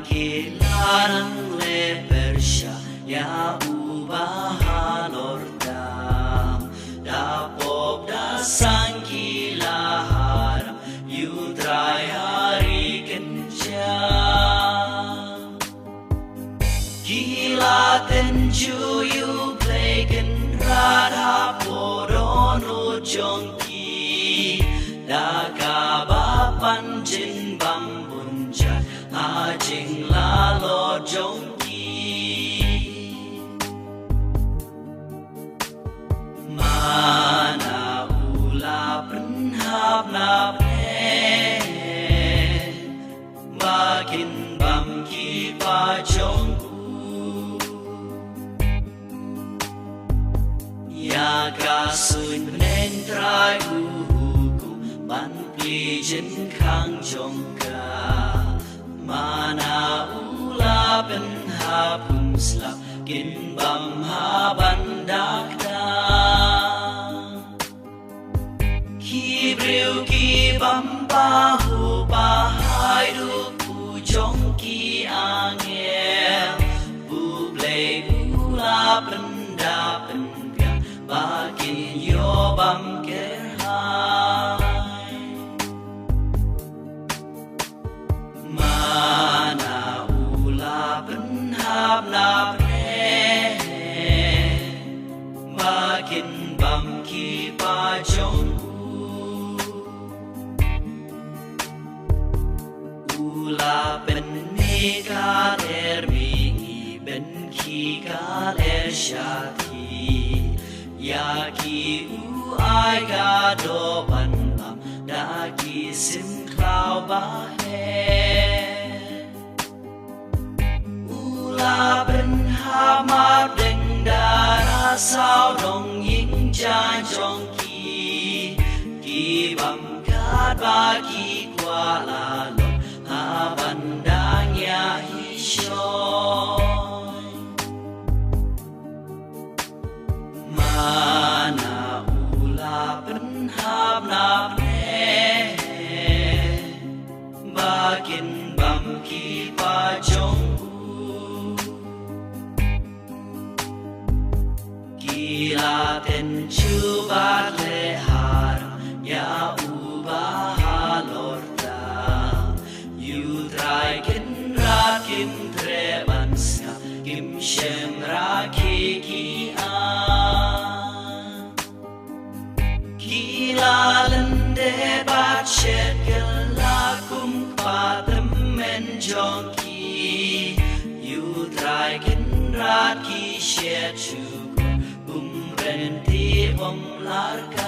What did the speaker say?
kilarang lepersya ya ubah lordam dapop dasang kilaharam yudrai hari kencang kila tenju yu plegen radha podono jongki dakabapan jin bambunja ajing lalo jongki mana ula penhap napne makin bam ki pa jongku ya kasun nentrai uhuku ban plijin kang jongka mana ula penhap umslap kin bam haban dakda kibriu ki bam pahu pahai du pujong ki angel buble ula penda penpian bakin yo bam kerhai mana ula penhap napne makin bam ki pajongku ula pennika termingi ben ki kaler syati yaki uai gado banam daki sim klau bahe ula penhamap deng dara sao dong ying jan jongki ki bam kat bagi kuala lo abandanya hishoy mana ula penhap napne bakin bam ki pajongku gila tenju bat leharam ya ubah lorda yudrai kin rakim trebanska kim shem raki ki gila lende bat shed gelakum patem menjongki yudrai kin raki shed chukur umrenti larka